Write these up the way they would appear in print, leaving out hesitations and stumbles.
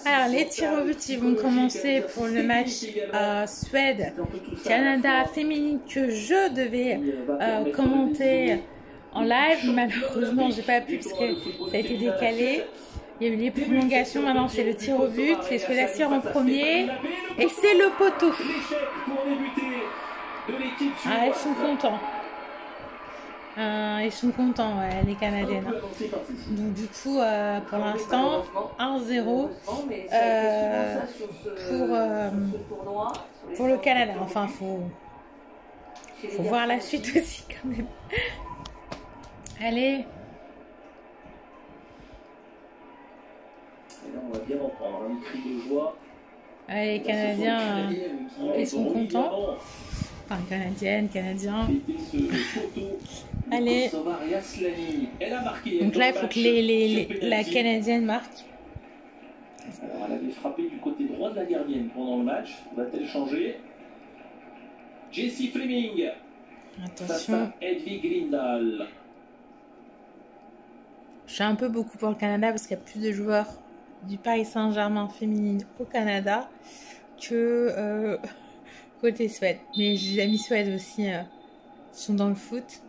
Alors, les tirs au but, ils vont commencer pour le match Suède-Canada féminine que je devais commenter en live. Malheureusement, j'ai pas pu parce que ça a été décalé. Il y a eu les prolongations, maintenant c'est le tir au but. Les Suédois tirent en premier et c'est le poteau. Ah, ils sont contents. Ils sont contents, ouais, les Canadiennes. Donc du coup, pour l'instant, 1-0 pour le Canada. Enfin, faut voir la suite aussi quand même. Allez. Allez, les Canadiens, ils sont contents. Enfin, Canadiennes, Canadiens. Allez. Donc là, il faut que la Canadienne marque. Alors, elle avait frappé du côté droit de la gardienne pendant le match. Va-t-elle changer? Jessie Fleming. Attention. Hedvig Lindahl. Je suis un peu beaucoup pour le Canada parce qu'il y a plus de joueurs du Paris Saint-Germain féminine au Canada que côté Suède. Mais j'ai des amis Suède aussi sont dans le foot.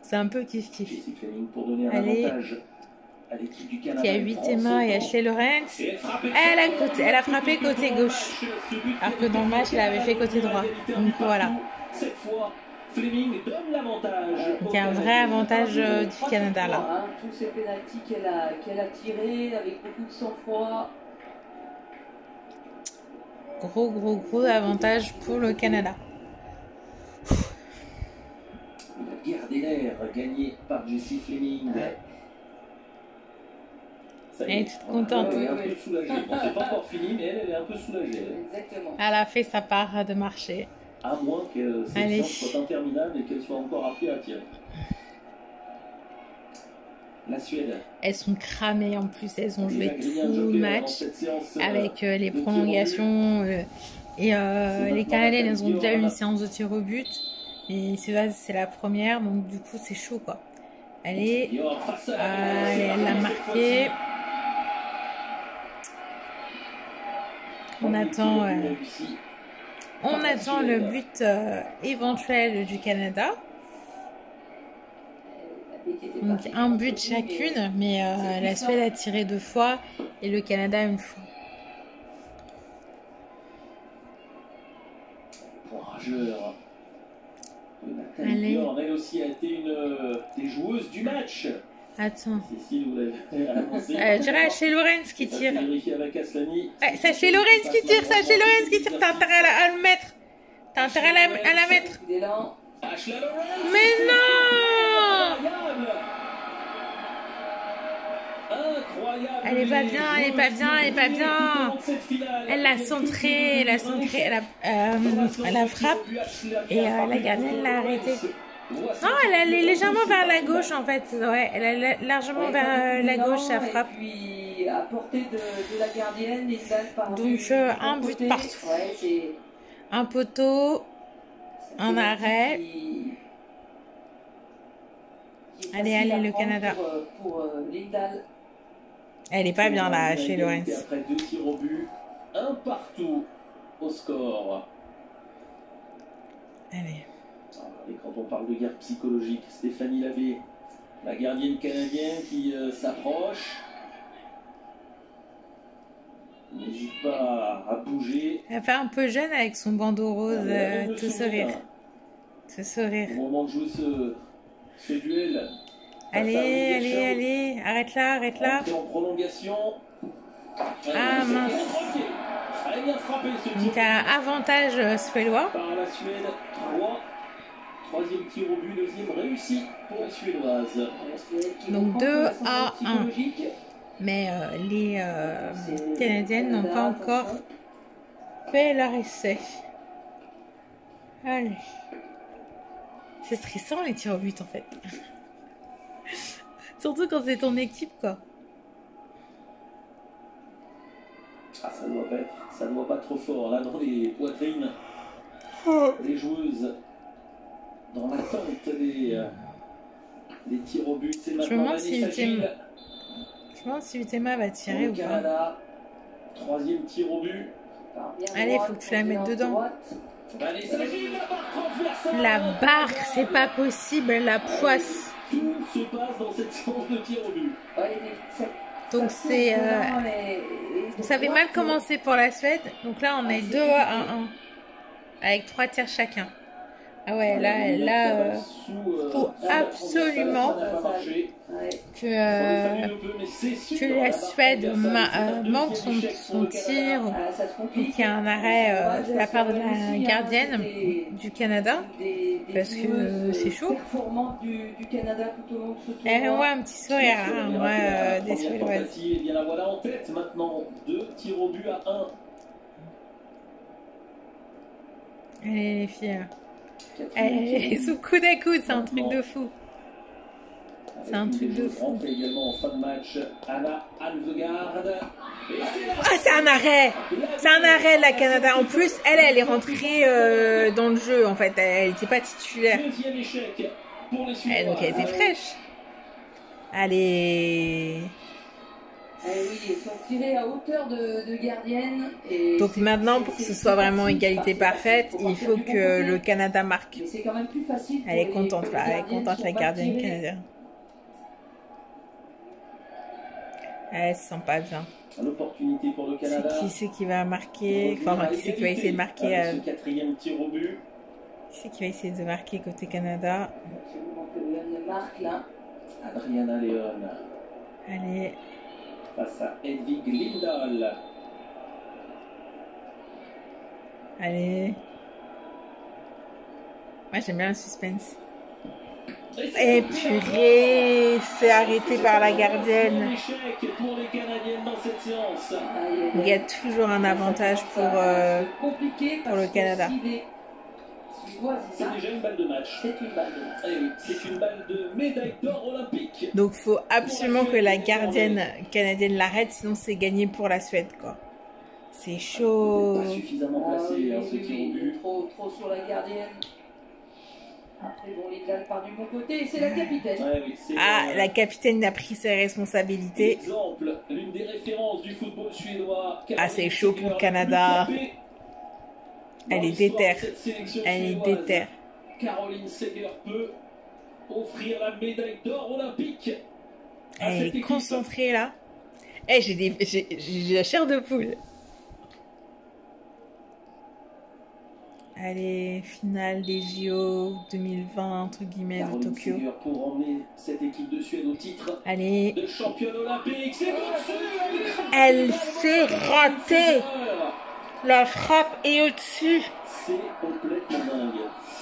C'est un peu kiff-kiff. Allez. Il y a 8 Emma et Ashley Lorenz. Elle a frappé côté gauche. Alors que dans le match, elle avait fait côté droit. Donc voilà. Fleming donne l'avantage. Donc il y a un vrai avantage du Canada là. Tous ces pénaltys qu'elle a tirés avec beaucoup de sang-froid. Gros avantage pour le Canada. La guerre des nerfs gagnée par Jessie Fleming. Elle est toute contente. Elle est un peu soulagée. Bon, c'est pas encore fini, mais elle est un peu soulagée. Exactement. Elle a fait sa part de marché. À moins que cette séance soit interminable et qu'elle soit encore appelée à tirer. La Suède. Elles sont cramées en plus, elles ont joué tout le match avec les prolongations et les Canadiennes, elles ont déjà eu une séance de tir au but et c'est la première, donc du coup c'est chaud quoi. Allez, elle l'a marqué. On attend le but éventuel du Canada. Donc un but chacune, mais la Suède a tiré 2 fois et le Canada 1 fois. Rageur. Allez. Elle aussi a été une des joueuses du match. Attends. Cécile, vous l'avez annoncé. Je dirais Ashley Lorenz qui tire. C'est Ashley Lorenz qui tire, c'est Ashley Lorenz qui tire. T'as intérêt à le mettre. T'as intérêt à la mettre. Mais non! Elle est pas bien, elle est pas bien, elle est pas bien. Elle l'a centré, elle a frappe et la gardienne l'a arrêté. Non, elle est légèrement vers la gauche en fait. Ouais, elle est largement vers la gauche sa frappe. Donc un but partout. Un poteau, un arrêt. Allez, le Canada. Elle est pas bien là, chez Lorenz. Après 2 tirs au but, 1 partout au score. Allez. Et quand on parle de guerre psychologique, Stéphanie Lavé, la gardienne canadienne qui s'approche. N'hésite pas à bouger. Elle fait un peu jeune avec son bandeau rose, tout sourire. Ce sourire. Au moment de jouer ce duel. Allez, arrête-la. En prolongation. Ah mince. Très bien frappé ce tir. Donc avantage suédois. Par la Suède, 3e tir au but, 2e réussi pour la Suédoise. Donc 2-1. Mais les Canadiennes n'ont pas encore fait leur essai. Allez. C'est stressant les tirs au but en fait. Surtout quand c'est ton équipe quoi. Ah, ça doit pas trop fort là dans les poitrines. Les joueuses dans l'attente des tirs au but. C'est Je me demande si me demande si Utema va tirer Pour ou le pas. Canada, troisième tir au but. Allez, faut que tu la mettes dedans. Allez, ça gît, la barre transversale. La barque, c'est pas possible, la poisse. Tout se passe dans cette séance de tir au but. Donc c'est... ça avait mal commencé pour la Suède. Donc là, on est 2 à 1. Avec 3 tirs chacun. Ah ouais, là, faut absolument que la Suède manque son tir ou qu'il y ait un arrêt de la part de la gardienne du Canada parce que c'est chaud. Elle envoie un petit sourire, hein, moi, des Suédoises. Et bien la voilà en tête maintenant. 2 tirs au but à 1. Allez les filles. Elle sous coude à coude, c'est un truc de fou. C'est un truc de fou. Également en fin de match, Anna Alvegaard. Ah, c'est un arrêt! C'est un arrêt, la Canada. En plus, elle est rentrée dans le jeu, en fait. Elle n'était pas titulaire. Deuxième échec pour les Donc, Suédois. elle était fraîche. Allez. Oui, ils sont tirés à hauteur de gardienne. Donc maintenant, pour que ce soit vraiment égalité parfaite, il faut que le Canada marque. Mais c'est quand même plus facile. Elle est contente là, elle est contente la gardienne canadienne. Elle se sent pas bien. L'opportunité pour le Canada. C'est qui va marquer, enfin qui c'est qui va essayer de marquer. Ce quatrième tir au but. Qui c'est qui va essayer de marquer côté Canada? Absolument que Léon marque là. Adriana Leon. Allez. Face à Hedvig Lindahl. Allez. Moi j'aime bien le suspense. Et purée, c'est arrêté par la gardienne. Il y a toujours un avantage pour le Canada. C'est déjà une balle de match. C'est une balle de match. Eh oui, c'est une balle de médaille d'or olympique. Donc il faut absolument que la gardienne canadienne l'arrête, sinon c'est gagné pour la Suède, quoi. C'est chaud. Pas suffisamment placé Ah, ce tir au but. Trop sur la gardienne. Après, bon, Lidl part du bon côté et c'est la capitaine. Ouais, oui, Ah, la capitaine a pris ses responsabilités. Exemple, l'une des références du football suédois. Ah, c'est chaud pour le Canada. Elle est déterre. Elle est déterre. Caroline Seger peut offrir la médaille d'or olympique. Elle est concentrée là. Eh, j'ai la chair de poule. Allez, finale des JO 2020, entre guillemets, de Tokyo. Pour emmener cette équipe de Suède au titre Allez. de championne olympique. C'est au-dessus. Elle s'est ratée. La frappe est au-dessus. C'est complètement dingue.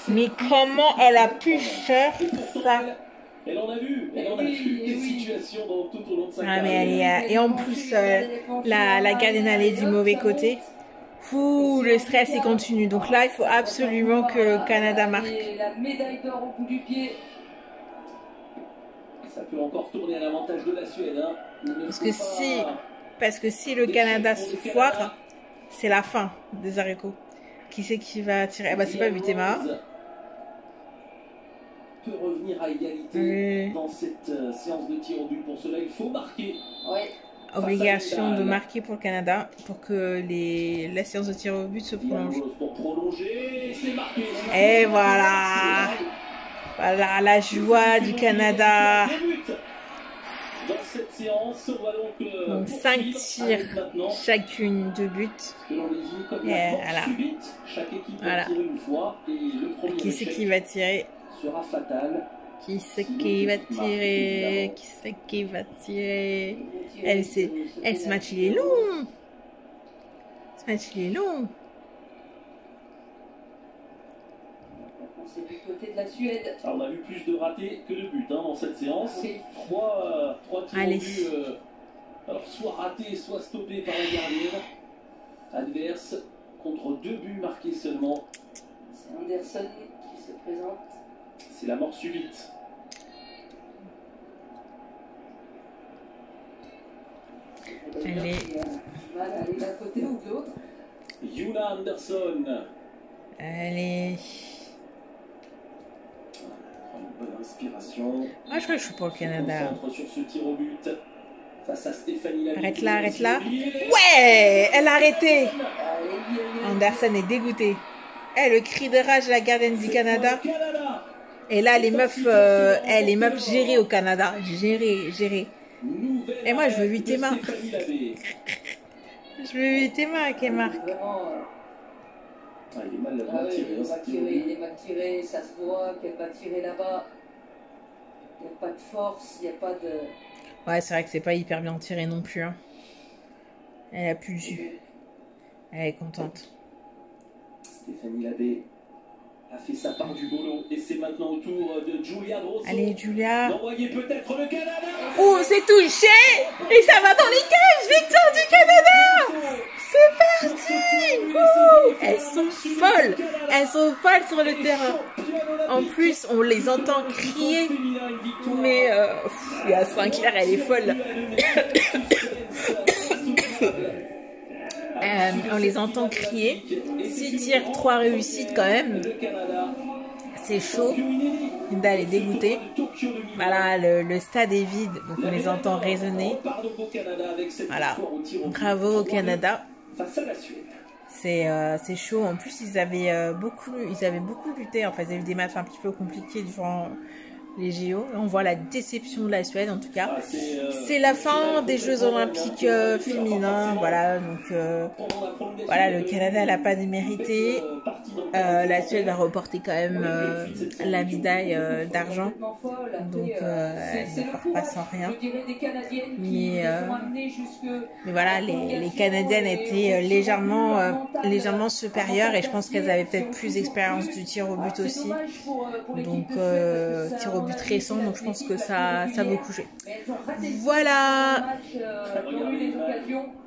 Mais comment elle a pu faire ça? Elle en a vu des situations tout au long de sa Ah, mais carrière. et en plus, la gardienne elle est du mauvais côté. Fou, le stress il continue. Donc là, il faut absolument que le Canada marque. La médaille d'or au bout du pied. Ça peut encore tourner à l'avantage de la Suède. Hein. Parce que si le Canada se foire, c'est la fin des haricots. Qui c'est qui va tirer? Eh ben, c'est pas Utema. Peut revenir à égalité dans cette séance de tir au but. Pour cela, il faut marquer. Ouais. Obligation de marquer pour le Canada pour que la séance de tir au but se prolonge. Pour prolonger, c'est marqué. Et voilà. Voilà la joie du Canada. Dans cette séance, on va donc 5 tirs chacune de buts. Et voilà. Qui c'est qui va tirer? Sera fatal. Qui c'est qui va tirer? Qui c'est qui va tirer? Ce match il est long. Ce match il est long. C'est du côté de la Suède. Alors, on a vu plus de ratés que de buts dans cette séance. Oui. 3 tirs Allez. au but, alors soit ratés, soit stoppés par la gardienne adverse, contre 2 buts marqués seulement. C'est Anderson qui se présente. C'est la mort subite. Allez. Mal à aller d'un côté ou de l'autre. Yuna Anderson. Allez. Une bonne inspiration. Moi je crois que je suis pour le Canada. Se concentre sur ce tir au but. Face à Stéphanie Labbé. Arrête là, arrête là. Ouais, elle a arrêté. Anderson est dégoûté. Eh, le cri de rage de la gardienne du Canada. Et là, les meufs gérées au Canada. Gérées. Et moi, je veux 8 Emma. Je veux 8 Emma avec Marc. Ah, il est mal tiré. Il est mal tiré, ça se voit qu'elle va tirer là-bas. Il n'y a pas de force, il n'y a pas de... Ouais, c'est vrai que c'est pas hyper bien tiré non plus. Hein. Elle a plus de jus. Elle est contente. Stéphanie Labbé a fait sa part du boulot et c'est maintenant au tour de Giulia Grosso. Allez, Giulia. D'envoyer peut-être le Canada. Oh, c'est touché. Et ça va dans les cages. Victoire du Canada. C'est parti. Ouh, elles sont folles. Elles sont folles sur le terrain. En plus, on les entend crier. Mais il y a Sinclair, elle est folle. On les entend crier. 6 tirs, 3 réussites quand même. C'est chaud. Linda, elle est dégoûtée. Voilà, le stade est vide, donc on les entend résonner. Voilà, bravo au Canada. C'est chaud. En plus, ils avaient beaucoup lutté. Enfin, ils avaient eu des matchs un petit peu compliqués durant les JO. On voit la déception de la Suède, en tout cas. C'est la fin des Jeux Olympiques féminins. Voilà, donc voilà, le Canada n'a pas démérité. La Suède va reporter quand même la médaille d'argent. Donc, elle ne part pas sans rien. Mais voilà, les Canadiennes étaient légèrement supérieures et je pense qu'elles avaient peut-être plus d'expérience du tir au but aussi. Donc, tir au but récent, donc je pense que ça a beaucoup joué. Voilà.